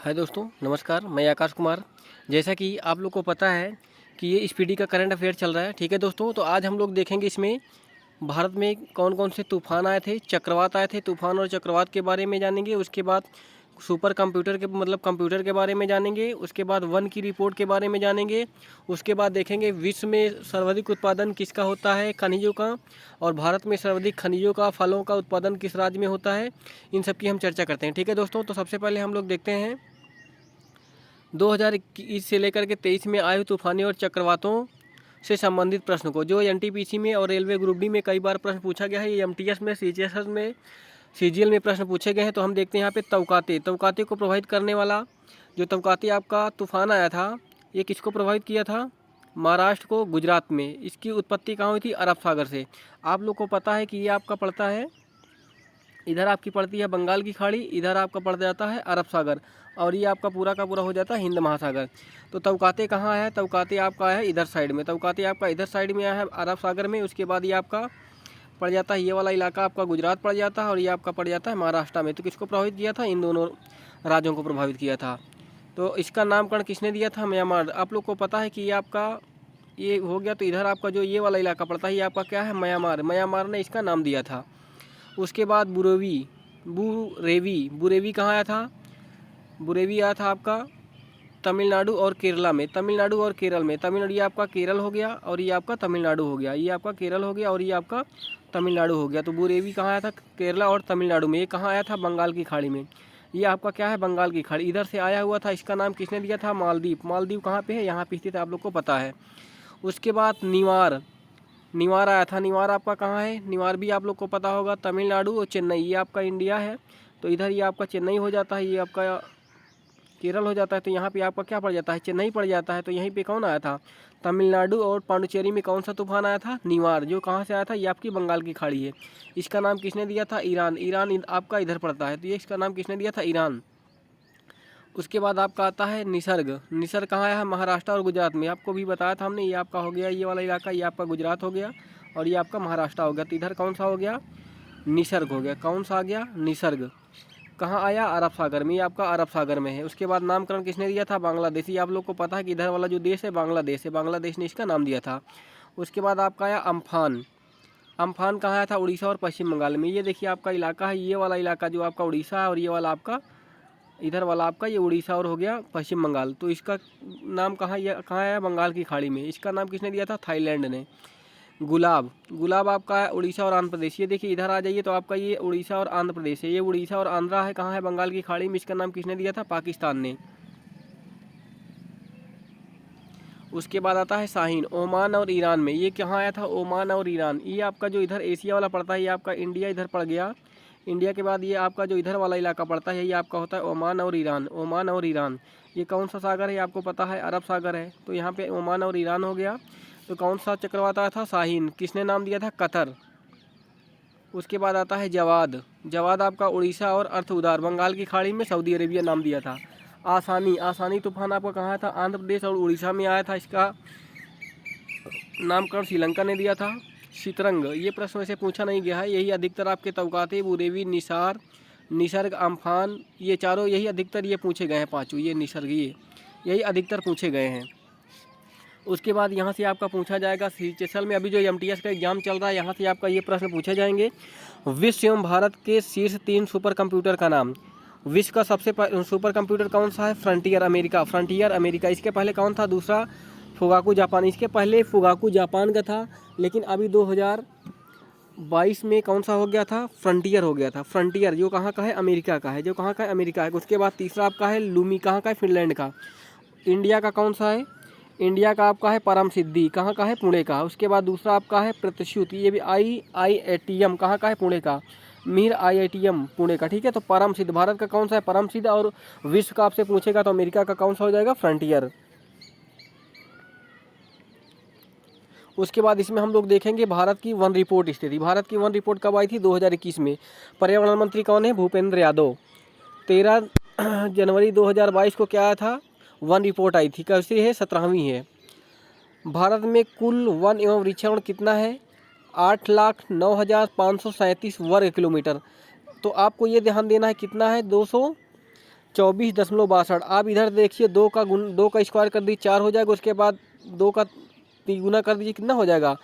हाय दोस्तों, नमस्कार। मैं आकाश कुमार। जैसा कि आप लोग को पता है कि ये स्पीडी का करंट अफेयर चल रहा है, ठीक है दोस्तों। तो आज हम लोग देखेंगे इसमें भारत में कौन कौन से तूफान आए थे, चक्रवात आए थे। तूफान और चक्रवात के बारे में जानेंगे। उसके बाद सुपर कंप्यूटर के कंप्यूटर के बारे में जानेंगे। उसके बाद वन की रिपोर्ट के बारे में जानेंगे। उसके बाद देखेंगे विश्व में सर्वाधिक उत्पादन किसका होता है, खनिजों का। और भारत में सर्वाधिक खनिजों का, फलों का उत्पादन किस राज्य में होता है। इन सब की हम चर्चा करते हैं, ठीक है दोस्तों। तो सबसे पहले हम लोग देखते हैं 2021 से लेकर के 23 में आए तूफानी और चक्रवातों से संबंधित प्रश्न को, जो एनटीपीसी में और रेलवे ग्रुप डी में कई बार प्रश्न पूछा गया है। ये एमटीएस में, सीजीएस में, सीजीएल में प्रश्न पूछे गए हैं। तो हम देखते हैं यहाँ पे तवकाते को प्रभावित करने वाला जो तवकाते आपका तूफान आया था, ये किसको प्रभावित किया था? महाराष्ट्र को, गुजरात में। इसकी उत्पत्ति कहाँ हुई थी? अरब सागर से। आप लोग को पता है कि ये आपका पड़ता है, इधर आपकी पड़ती है बंगाल की खाड़ी, इधर आपका पड़ जाता है अरब सागर, और ये आपका पूरा का पूरा हो जाता है हिंद महासागर। तो तवकाते कहाँ है? तवकाते आपका है इधर साइड में। तवकाते आपका इधर साइड में आया है अरब सागर में। उसके बाद ये आपका पड़ जाता है, ये वाला इलाका आपका गुजरात पड़ जाता है, और ये आपका पड़ जाता है महाराष्ट्र में। तो किसको प्रभावित किया था? इन दोनों राज्यों को प्रभावित किया था। तो इसका नामकरण किसने दिया था? म्यांमार। आप लोग को पता है कि ये आपका ये हो गया। तो इधर आपका जो ये वाला इलाका पड़ता है, ये आपका क्या है? म्यांमार। म्यांमार ने इसका नाम दिया था। उसके बाद बुरेवी कहाँ आया था? बुरेवी आया था आपका तमिलनाडु और केरला में। तमिलनाडु और केरल में। तमिलनाडु, ये आपका केरल हो गया, और ये आपका तमिलनाडु हो गया। ये आपका केरल हो गया, और ये आपका तमिलनाडु हो गया। तो बुरेवी कहाँ आया था? केरला और तमिलनाडु में। ये कहाँ आया था? बंगाल की खाड़ी में। ये आपका क्या है? बंगाल की खाड़ी, इधर से आया हुआ था। इसका नाम किसने दिया था? मालदीव। मालदीव कहाँ पे है? यहाँ पे स्थित है, आप लोग को पता है। उसके बाद निवार आया था। निवार आपका कहाँ है? निवार भी आप लोग को पता होगा, तमिलनाडु और चेन्नई। ये आपका इंडिया है, तो इधर ये आपका चेन्नई हो जाता है, ये आपका केरल हो जाता है। तो यहाँ पे आपका क्या पड़ जाता है? चेन्नई पड़ जाता है। तो यहीं पे कौन आया था? तमिलनाडु और पांडुचेरी में कौन सा तूफान आया था? निवार। जो कहाँ से आया था? ये आपकी बंगाल की खाड़ी है। इसका नाम किसने दिया था? ईरान। ईरान आपका इधर पड़ता है, तो ये इसका नाम किसने दिया था? ईरान। उसके बाद आपका आता है निसर्ग। निसर्ग कहाँ है? महाराष्ट्र और गुजरात में। आपको भी बताया था हमने, ये आपका हो गया ये वाला इलाका, ये आपका गुजरात हो गया, और ये आपका महाराष्ट्र हो गया। तो इधर कौन सा हो गया? निसर्ग हो गया। कौन सा आ गया? निसर्ग। कहाँ आया? अरब सागर में। ये आपका अरब सागर में है। उसके बाद नामकरण किसने दिया था? बांग्लादेश। ये आप लोग को पता है कि इधर वाला जो देश है बांग्लादेश है, बांग्लादेश ने इसका नाम दिया था। उसके बाद आपका आया अम्फान। अम्फान कहाँ आया था? उड़ीसा और पश्चिम बंगाल में। ये देखिए आपका इलाका है, ये वाला इलाका जो आपका उड़ीसा है, और ये वाला आपका इधर वाला आपका ये उड़ीसा और हो गया पश्चिम बंगाल। तो इसका नाम कहाँ आया? बंगाल की खाड़ी में। इसका नाम किसने दिया था? थाईलैंड ने। गुलाब आपका है उड़ीसा और आंध्र प्रदेश। ये देखिए इधर आ जाइए, तो आपका ये उड़ीसा और आंध्र प्रदेश है। ये उड़ीसा और आंध्रा है, कहाँ है? बंगाल की खाड़ी में। इसका नाम किसने दिया था? पाकिस्तान ने। उसके बाद आता है शाहीन, ओमान और ईरान में। ये कहाँ आया था? ओमान और ईरान। ये आपका जो इधर एशिया वाला पड़ता है, ये आपका इंडिया इधर पड़ गया। इंडिया के बाद ये आपका जो इधर वाला इलाका पड़ता है, ये आपका होता है ओमान और ईरान। ओमान और ईरान, ये कौन सा सागर है? आपको पता है, अरब सागर है। तो यहाँ पे ओमान और ईरान हो गया। तो कौन सा चक्रवात आया था? शाहीन। किसने नाम दिया था? कतर। उसके बाद आता है जवाद। जवाद आपका उड़ीसा और अर्थ उदार, बंगाल की खाड़ी में, सऊदी अरेबिया नाम दिया था। आसानी तूफान आपका कहाँ था? आंध्र प्रदेश और उड़ीसा में आया था। इसका नामकरण श्रीलंका ने दिया था। शीतरंग, ये प्रश्न वैसे पूछा नहीं गया है। यही अधिकतर आपके तवकाते, बुरेवी, निसर्ग, अम्फान, ये चारों यही अधिकतर ये पूछे गए हैं। पाँचों ये निसर्ग, ये यही अधिकतर पूछे गए हैं। उसके बाद यहाँ से आपका पूछा जाएगा सीचेसल में, अभी जो एमटीएस का एग्जाम चल रहा है, यहाँ से आपका ये प्रश्न पूछे जाएंगे। विश्व एवं भारत के शीर्ष 3 सुपर कंप्यूटर का नाम। विश्व का सबसे सुपर कंप्यूटर कौन सा है? Frontier America. इसके पहले कौन था? दूसरा फुगाकू जापान। इसके पहले फुगाकू जापान का था, लेकिन अभी 2022 में कौन सा हो गया था? फ्रंटियर हो गया था। फ्रंटियर जो कहाँ का है? अमेरिका का है। जो कहाँ का है? अमेरिका है। उसके बाद तीसरा आपका है लूमी, कहाँ का है? फिनलैंड का। इंडिया का कौन सा है? इंडिया का आपका है परम सिद्धि, कहाँ का है? पुणे का। उसके बाद दूसरा आपका है प्रत्युत, ये भी IITM, कहाँ का है? पुणे का। मीर IITM पुणे का, ठीक है। तो परम सिद्ध भारत का कौन सा है? परम सिद्ध। और विश्व का आपसे पूछेगा तो अमेरिका का कौन सा हो जाएगा? फ्रंटियर। उसके बाद इसमें हम लोग देखेंगे भारत की वन रिपोर्ट स्थिति। भारत की वन रिपोर्ट कब आई थी? 2021 में। पर्यावरण मंत्री कौन है? भूपेंद्र यादव। 13 जनवरी 2022 को क्या आया था? वन रिपोर्ट आई थी। कैसी है? 17वीं है। भारत में कुल वन एवं वृक्षारोपण कितना है? 8,09,537 वर्ग किलोमीटर। तो आपको ये ध्यान देना है कितना है? 24.62। आप इधर देखिए, 2 का स्क्वायर कर दीजिए 4 हो जाएगा, उसके बाद 2 का तिगुना कर दीजिए, कितना हो जाएगा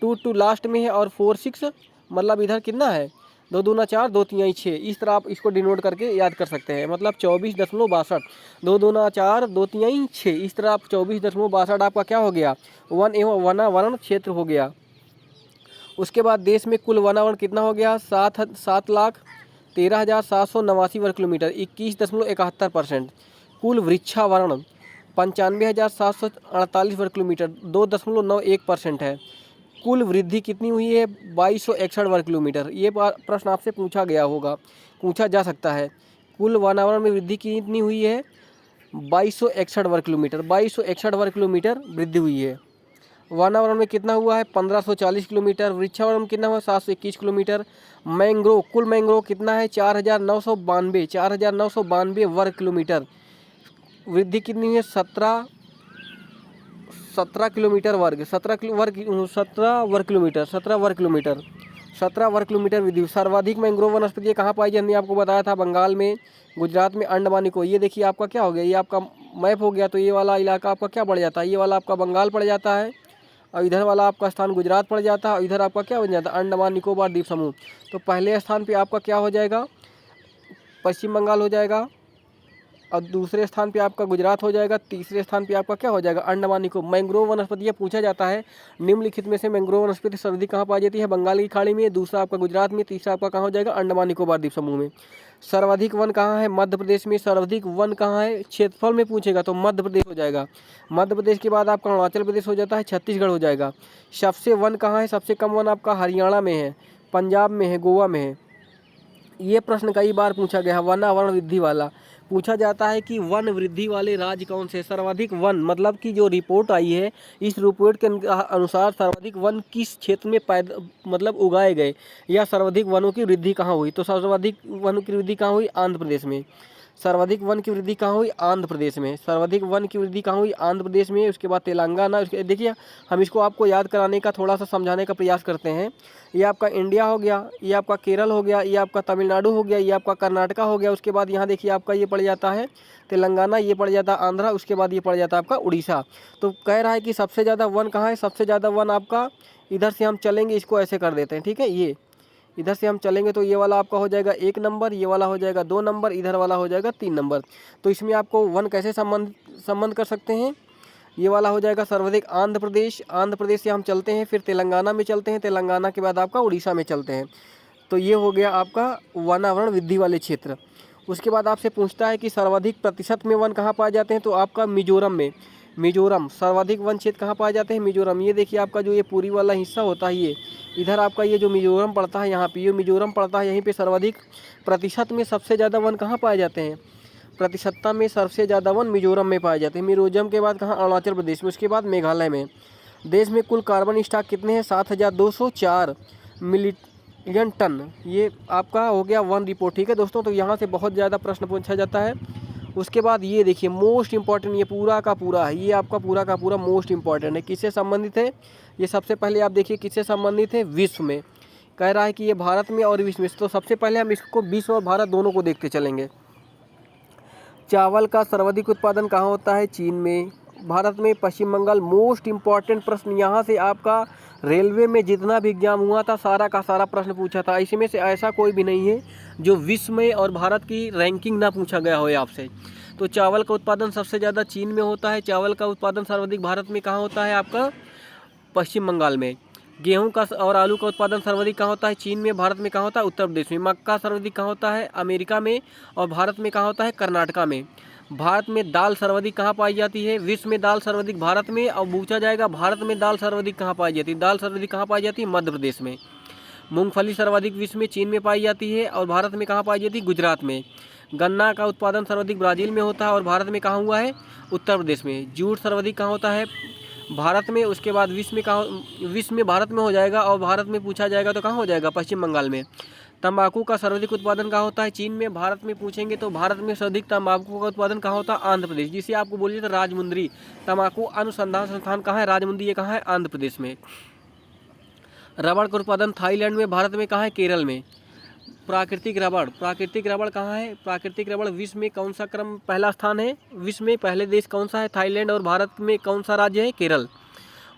2 लास्ट में है, और 4 6, मतलब इधर कितना है 2 दूना 4, 2 तिहाई 6। इस तरह आप इसको डिनोट करके याद कर सकते हैं, मतलब 24.62, 2 दूना 4, 2 तिहाई 6। इस तरह आप 24.62 आपका क्या हो गया, वन एवं वनावरण क्षेत्र हो गया। उसके बाद देश में कुल वनावरण कितना हो गया, 7,13,789 वर्ग किलोमीटर, 21.71%। कुल वृक्षावरण 95,748 वर्ग किलोमीटर, 2.91% है। कुल वृद्धि कितनी हुई है, 2261 वर्ग किलोमीटर। ये प्रश्न आपसे पूछा गया होगा, पूछा जा सकता है। कुल वनावरण में वृद्धि कितनी हुई है, 2261 वर्ग किलोमीटर, 2261 वर्ग किलोमीटर वृद्धि हुई है। वनावरण में कितना हुआ है, 1540 किलोमीटर। वृक्षावरण में कितना हुआ, 721 किलोमीटर। मैंग्रोव, कुल मैंग्रोव कितना है, 4,992 वर्ग किलोमीटर। वृद्धि कितनी है, 17 किलोमीटर वर्ग, 17 वर्ग किलोमीटर, 17 वर्ग किलोमीटर वृद्धि। सर्वाधिक मैंग्रोव वनस्पति कहाँ पाई जाती है, आपको बताया था बंगाल में, गुजरात में, अंडमान निकोबार। ये देखिए आपका क्या हो गया, ये आपका मैप हो गया। तो ये वाला इलाका आपका क्या पड़ जाता है, ये वाला आपका बंगाल पड़ जाता है, और इधर वाला आपका स्थान गुजरात पड़ जाता है, और इधर आपका क्या बन जाता है, अंडमान निकोबार द्वीप समूह। तो पहले स्थान पे आपका क्या हो जाएगा, पश्चिम बंगाल हो जाएगा, और दूसरे स्थान पे आपका गुजरात हो जाएगा, तीसरे स्थान पे आपका क्या हो जाएगा, अंडमान निकोबार। मैंग्रोव वनस्पति ये पूछा जाता है, निम्नलिखित में से मैंग्रोव वनस्पति सर्वाधिक कहाँ पाई जाती है, बंगाल की खाड़ी में, दूसरा आपका गुजरात में, तीसरा आपका कहाँ हो जाएगा, अंडमान निकोबार द्वीप समूह में। सर्वाधिक वन कहाँ है, मध्य प्रदेश में। सर्वाधिक वन कहाँ है, क्षेत्रफल में पूछेगा तो मध्य प्रदेश हो जाएगा। मध्य प्रदेश के बाद आपका अरुणाचल प्रदेश हो जाता है, छत्तीसगढ़ हो जाएगा। सबसे वन कहाँ है, सबसे कम वन आपका हरियाणा में है, पंजाब में है, गोवा में है। ये प्रश्न कई बार पूछा गया है, वनावरण वृद्धि वाला पूछा जाता है कि वन वृद्धि वाले राज्य कौन से। सर्वाधिक वन मतलब कि जो रिपोर्ट आई है, इस रिपोर्ट के अनुसार सर्वाधिक वन किस क्षेत्र में मतलब उगाए गए, या सर्वाधिक वनों की वृद्धि कहाँ हुई। तो सर्वाधिक वनों की वृद्धि कहाँ हुई, आंध्र प्रदेश में। सर्वाधिक वन की वृद्धि कहाँ हुई, आंध्र प्रदेश में। सर्वाधिक वन की वृद्धि कहाँ हुई, आंध्र प्रदेश में। उसके बाद तेलंगाना। उसके देखिए, हम इसको आपको याद कराने का, थोड़ा सा समझाने का प्रयास करते हैं। ये आपका इंडिया हो गया, ये आपका केरल हो गया, ये आपका तमिलनाडु हो गया, ये आपका कर्नाटका हो गया। उसके बाद यहाँ देखिए आपका ये पड़ जाता है तेलंगाना, ये पड़ जाता है आंध्रा, उसके बाद ये पड़ जाता है आपका उड़ीसा। तो कह रहा है कि सबसे ज़्यादा वन कहाँ है, सबसे ज़्यादा वन आपका, इधर से हम चलेंगे, इसको ऐसे कर देते हैं, ठीक है। ये इधर से हम चलेंगे तो ये वाला आपका हो जाएगा 1 नंबर, ये वाला हो जाएगा 2 नंबर, इधर वाला हो जाएगा 3 नंबर। तो इसमें आपको वन कैसे संबंध कर सकते हैं, ये वाला हो जाएगा सर्वाधिक आंध्र प्रदेश। आंध्र प्रदेश से हम चलते हैं, फिर तेलंगाना में चलते हैं, तेलंगाना के बाद आपका उड़ीसा में चलते हैं। तो ये हो गया आपका वनावरण वृद्धि वाले क्षेत्र। उसके बाद आपसे पूछता है कि सर्वाधिक प्रतिशत में वन कहाँ पाए जाते हैं, तो आपका मिजोरम में। मिजोरम सर्वाधिक वन क्षेत्र कहाँ पाए जाते हैं, मिजोरम। ये देखिए आपका जो ये पूरी वाला हिस्सा होता है, ये इधर आपका ये जो मिजोरम पड़ता है, यहाँ पे ये मिजोरम पड़ता है, यहीं पे सर्वाधिक प्रतिशत में सबसे ज़्यादा वन कहाँ पाए जाते हैं, प्रतिशतता में सबसे ज़्यादा वन मिजोरम में पाए जाते हैं। मिजोरम के बाद कहाँ, अरुणाचल प्रदेश में। उसके बाद मेघालय में। देश में कुल कार्बन स्टॉक कितने हैं, 7,204 मिलियन टन। ये आपका हो गया वन रिपोर्ट, ठीक है दोस्तों। तो यहाँ से बहुत ज़्यादा प्रश्न पूछा जाता है। उसके बाद ये देखिए मोस्ट इंपॉर्टेंट, ये पूरा का पूरा है, ये आपका पूरा का पूरा मोस्ट इंपॉर्टेंट है। किससे संबंधित है, ये सबसे पहले आप देखिए किससे संबंधित है, विश्व में। कह रहा है कि ये भारत में और विश्व में। तो सबसे पहले हम इसको विश्व और भारत दोनों को देखते चलेंगे। चावल का सर्वाधिक उत्पादन कहाँ होता है, चीन में। भारत में पश्चिम बंगाल। मोस्ट इंपॉर्टेंट प्रश्न यहाँ से आपका रेलवे में जितना भी एग्जाम हुआ था, सारा का सारा प्रश्न पूछा था। इसमें से ऐसा कोई भी नहीं है जो विश्व में और भारत की रैंकिंग ना पूछा गया हो आपसे। तो चावल का उत्पादन सबसे ज़्यादा चीन में होता है। चावल का उत्पादन सर्वाधिक भारत में कहाँ होता है, आपका पश्चिम बंगाल में। गेहूं का और आलू का उत्पादन सर्वाधिक कहाँ होता है, चीन में। भारत में कहाँ होता है, उत्तर प्रदेश में। मक्का सर्वाधिक कहाँ होता है, अमेरिका में। और भारत में कहाँ होता है, कर्नाटका में। भारत में दाल सर्वाधिक कहाँ पाई जाती है, विश्व में दाल सर्वाधिक भारत में। और पूछा जाएगा भारत में दाल सर्वाधिक कहाँ पाई जाती है, दाल सर्वाधिक कहाँ पाई जाती है, मध्य प्रदेश में। मूंगफली सर्वाधिक विश्व में चीन में पाई जाती है, और भारत में कहाँ पाई जाती है, गुजरात में। गन्ना का उत्पादन सर्वाधिक ब्राज़ील में होता है, और भारत में कहाँ हुआ है, उत्तर प्रदेश में। जूट सर्वाधिक कहाँ होता है, भारत में। उसके बाद विश्व में कहाँ, विश्व में भारत में हो जाएगा, और भारत में पूछा जाएगा तो कहाँ हो जाएगा, पश्चिम बंगाल में। तंबाकू का सर्वाधिक उत्पादन कहाँ होता है, चीन में। भारत में पूछेंगे तो भारत में सर्वाधिक तंबाकू का उत्पादन कहाँ होता है, आंध्र प्रदेश। जिसे आपको बोलिए तो राजमुंद्री तंबाकू अनुसंधान संस्थान कहाँ है, राजमुंद्री, ये कहाँ है, आंध्र प्रदेश में। रबड़ का उत्पादन थाईलैंड में। भारत में कहाँ है, केरल में। प्राकृतिक रबड़ कहाँ है? प्राकृतिक रबड़ विश्व में कौन सा क्रम पहला स्थान है? विश्व में पहले देश कौन सा है? थाईलैंड। और भारत में कौन सा राज्य है? केरल।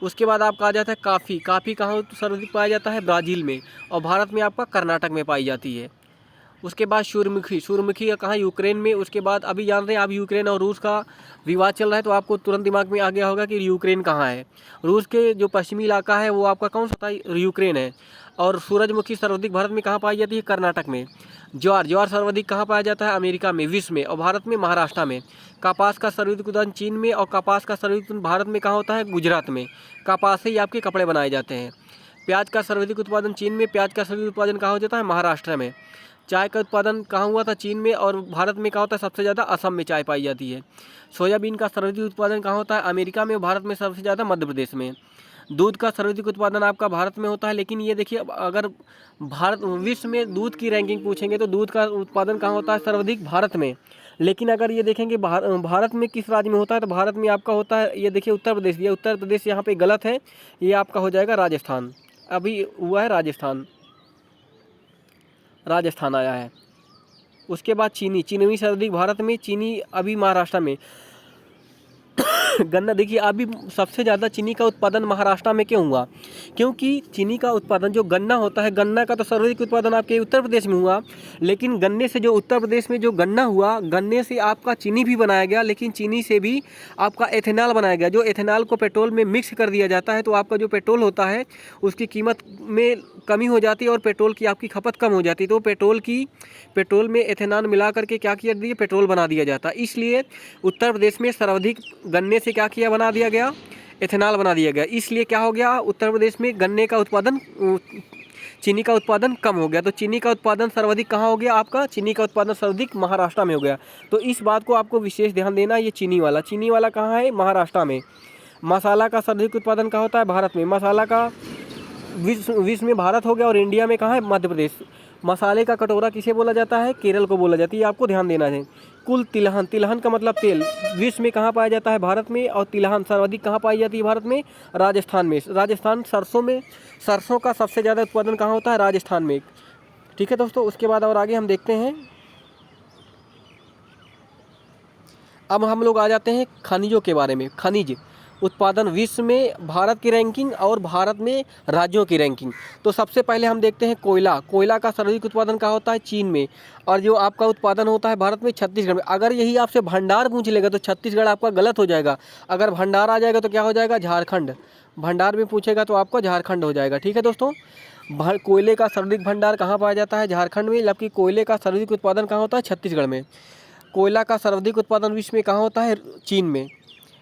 उसके बाद आपका आ जाता है काफ़ी कहाँ सर्वाधिक पाया जाता है? ब्राज़ील में। और भारत में आपका कर्नाटक में पाई जाती है। उसके बाद सूर्यमुखी का कहाँ? यूक्रेन में। उसके बाद अभी जान रहे हैं आप यूक्रेन और रूस का विवाद चल रहा है, तो आपको तुरंत दिमाग में आ गया होगा कि यूक्रेन कहाँ है। रूस के जो पश्चिमी इलाका है वो आपका कौन सा था? यूक्रेन है। और सूरजमुखी सर्वाधिक भारत में कहाँ पाई जाती है? कर्नाटक में। ज्वार सर्वाधिक कहाँ पाया जाता है? अमेरिका में, विश्व में। और भारत में महाराष्ट्र में। कपास का सर्वाधिक उत्पादन चीन में। और कपास का सर्वाधिक उत्पादन भारत में कहाँ होता है? गुजरात में। कपास से ही आपके कपड़े बनाए जाते हैं। प्याज का सर्वाधिक उत्पादन चीन में। प्याज का सर्वाधिक उत्पादन कहाँ हो जाता है? महाराष्ट्र में। चाय का उत्पादन कहाँ हुआ था? चीन में। और भारत में कहाँ होता है? सबसे ज़्यादा असम में चाय पाई जाती है। सोयाबीन का सर्वाधिक उत्पादन कहाँ होता है? अमेरिका में। भारत में सबसे ज़्यादा मध्य प्रदेश में। दूध का सर्वाधिक उत्पादन आपका भारत में होता है। लेकिन ये देखिए, अगर विश्व में दूध की रैंकिंग पूछेंगे तो दूध का उत्पादन कहाँ होता है? सर्वाधिक भारत में। लेकिन अगर ये देखेंगे भारत में किस राज्य में होता है, तो भारत में आपका होता है, ये देखिए, उत्तर प्रदेश। ये उत्तर प्रदेश यहाँ पे गलत है, ये आपका हो जाएगा राजस्थान। अभी हुआ है राजस्थान आया है। उसके बाद चीनी सर्वाधिक भारत में। चीनी अभी महाराष्ट्र में। गन्ना, देखिए अभी सबसे ज़्यादा चीनी का उत्पादन महाराष्ट्र में क्यों हुआ? क्योंकि चीनी का उत्पादन जो गन्ना होता है, गन्ना का तो सर्वाधिक उत्पादन आपके उत्तर प्रदेश में हुआ। लेकिन गन्ने से जो उत्तर प्रदेश में जो गन्ना हुआ, गन्ने से आपका चीनी भी बनाया गया। लेकिन चीनी से भी आपका एथेनॉल बनाया गया। जो एथेनॉल को पेट्रोल में मिक्स कर दिया जाता है, तो आपका जो पेट्रोल होता है उसकी कीमत में कमी हो जाती है और पेट्रोल की आपकी खपत कम हो जाती है। तो पेट्रोल में एथेनॉल मिला करके क्या किया दिया? पेट्रोल बना दिया जाता है। इसलिए उत्तर प्रदेश में सर्वाधिक गन्ने से क्या किया? बना दिया गया, एथेनॉल बना दिया गया। इसलिए क्या हो गया? उत्तर प्रदेश में गन्ने का उत्पादन, चीनी का उत्पादन कम हो गया। तो चीनी का उत्पादन सर्वाधिक कहाँ हो गया आपका? चीनी का उत्पादन सर्वाधिक महाराष्ट्र में हो गया। तो इस बात को आपको विशेष ध्यान देना। ये चीनी वाला कहाँ है? महाराष्ट्र में। मसाला का सर्वाधिक उत्पादन कहाँ होता है? भारत में। मसाला का विश्व में भारत हो गया। और इंडिया में कहाँ है? मध्य प्रदेश। मसाले का कटोरा किसे बोला जाता है? केरल को बोला जाता है। ये आपको ध्यान देना है। कुल तिलहन का मतलब तेल, विश्व में कहाँ पाया जाता है? भारत में। और तिलहन सर्वाधिक कहाँ पाई जाती है भारत में? राजस्थान में। राजस्थान सरसों का सबसे ज़्यादा उत्पादन कहाँ होता है? राजस्थान में। ठीक है दोस्तों, उसके बाद और आगे हम देखते हैं। अब हम लोग आ जाते हैं खनिजों के बारे में। खनिज उत्पादन विश्व में, भारत की रैंकिंग और भारत में राज्यों की रैंकिंग। तो सबसे पहले हम देखते हैं कोयला का सर्वाधिक उत्पादन कहाँ होता है? चीन में। और जो आपका उत्पादन होता है भारत में, छत्तीसगढ़ में। अगर यही आपसे भंडार पूछ लेगा तो छत्तीसगढ़ आपका गलत हो जाएगा। अगर भंडार आ जाएगा तो क्या हो जाएगा? झारखंड। भंडार में पूछेगा तो आपका झारखंड हो जाएगा। ठीक है दोस्तों, कोयले का सर्वाधिक भंडार कहाँ पाया जाता है? झारखंड में। जबकि कोयले का सर्वाधिक उत्पादन कहाँ होता है? छत्तीसगढ़ में। कोयला का सर्वाधिक उत्पादन विश्व में कहाँ होता है? चीन में।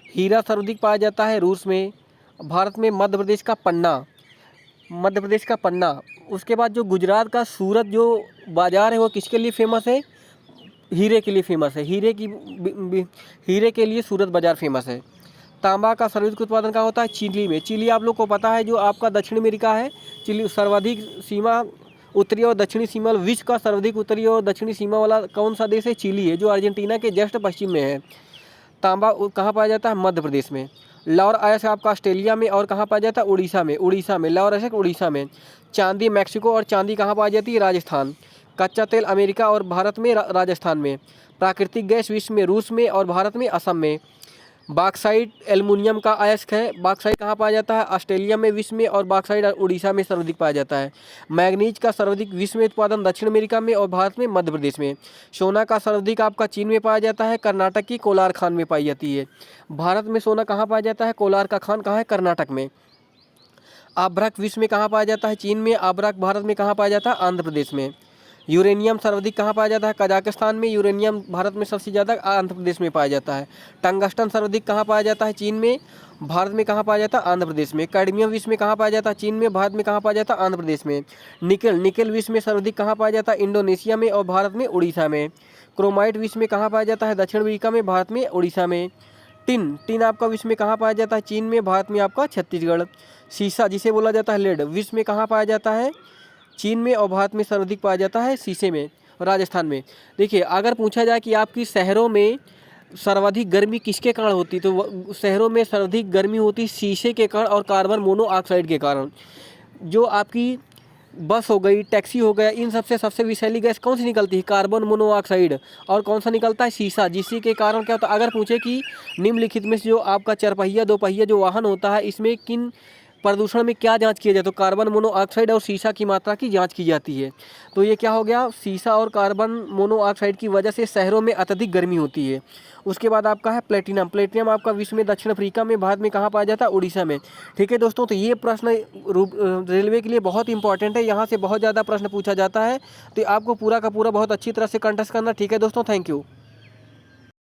हीरा सर्वाधिक पाया जाता है रूस में। भारत में मध्य प्रदेश का पन्ना। उसके बाद जो गुजरात का सूरत जो बाज़ार है वो किसके लिए फेमस है? हीरे के लिए फेमस है। हीरे के लिए सूरत बाज़ार फेमस है। तांबा का सर्वाधिक उत्पादन कहाँ होता है? चिली में। चिली आप लोग को पता है, जो आपका दक्षिण अमेरिका है। चिली सर्वाधिक सीमा, उत्तरी और दक्षिणी सीमा, विश्व का सर्वाधिक उत्तरी और दक्षिणी सीमा वाला कौन सा देश है? चिली है, जो अर्जेंटीना के जस्ट पश्चिम में है। तांबा कहाँ पाया जाता है? मध्य प्रदेश में। लौह अयस्क आपका ऑस्ट्रेलिया में। और कहाँ पाया जाता है? उड़ीसा में। लौह अयस्क उड़ीसा में। चांदी मैक्सिको। और चांदी कहाँ पाई जाती है? राजस्थान। कच्चा तेल अमेरिका और भारत में, राजस्थान में। प्राकृतिक गैस विश्व में रूस में और भारत में असम में। बॉक्साइट एल्युमिनियम का अयस्क है। बॉक्साइट कहाँ पाया जाता है? ऑस्ट्रेलिया में, विश्व में। और बॉक्साइट उड़ीसा में सर्वाधिक पाया जाता है। मैग्नीज का सर्वाधिक विश्व में उत्पादन दक्षिण अमेरिका में और भारत में, मध्य प्रदेश में। सोना का सर्वाधिक आपका चीन में पाया जाता है। कर्नाटक की कोलार खान में पाई जाती है। भारत में सोना कहाँ पाया जाता है? कोलार का खान कहाँ है? कर्नाटक में। आभ्रक विश्व में कहाँ पाया जाता है? चीन में। आभ्रक भारत में कहाँ पाया जाता है? आंध्र प्रदेश में। यूरेनियम सर्वाधिक कहाँ पाया जाता है? कजाकिस्तान में। यूरेनियम भारत में सबसे ज़्यादा आंध्र प्रदेश में पाया जाता है। टंगस्टन सर्वाधिक कहाँ पाया जाता है? चीन में। भारत में कहाँ पाया जाता है? आंध्र प्रदेश में। कैडमियम विश्व में कहाँ पाया जाता है? चीन में। भारत में कहाँ पाया जाता है? आंध्र प्रदेश में। निकल विश्व में सर्वाधिक कहाँ पाया जाता है? इंडोनेशिया में और भारत में, उड़ीसा में। क्रोमाइट विश्व में कहाँ पाया जाता है? दक्षिण अमेरिका में, भारत में, उड़ीसा में। टिन आपका विश्व में कहाँ पाया जाता है? चीन में। भारत में आपका छत्तीसगढ़। शीशा जिसे बोला जाता है लेड, विश्व में कहाँ पाया जाता है? चीन में। और भारत में सर्वाधिक पाया जाता है शीशे में, राजस्थान में। देखिए, अगर पूछा जाए कि आपकी शहरों में सर्वाधिक गर्मी किसके कारण होती, तो शहरों में सर्वाधिक गर्मी होती शीशे के कारण और कार्बन मोनोऑक्साइड के कारण। जो आपकी बस हो गई, टैक्सी हो गया, इन सबसे सबसे विषैली गैस कौन सी निकलती है? Carbon monoxide. और कौन सा निकलता है? शीशा। जिससे के कारण क्या होता है, अगर पूछे कि निम्नलिखित में से जो आपका चरपहिया दोपहिया जो वाहन होता है इसमें किन प्रदूषण में क्या जांच किया जाए, तो कार्बन मोनोऑक्साइड और शीशा की मात्रा की जांच की जाती है। तो ये क्या हो गया, शीशा और कार्बन मोनोऑक्साइड की वजह से शहरों में अत्यधिक गर्मी होती है। उसके बाद आपका है प्लेटिनम। प्लेटिनम आपका विश्व में दक्षिण अफ्रीका में, भारत में कहाँ पाया जाता है? उड़ीसा में। ठीक है दोस्तों, तो ये प्रश्न रेलवे के लिए बहुत इंपॉर्टेंट है, यहाँ से बहुत ज़्यादा प्रश्न पूछा जाता है, तो आपको पूरा का पूरा बहुत अच्छी तरह से कंटेस्ट करना। ठीक है दोस्तों, थैंक यू।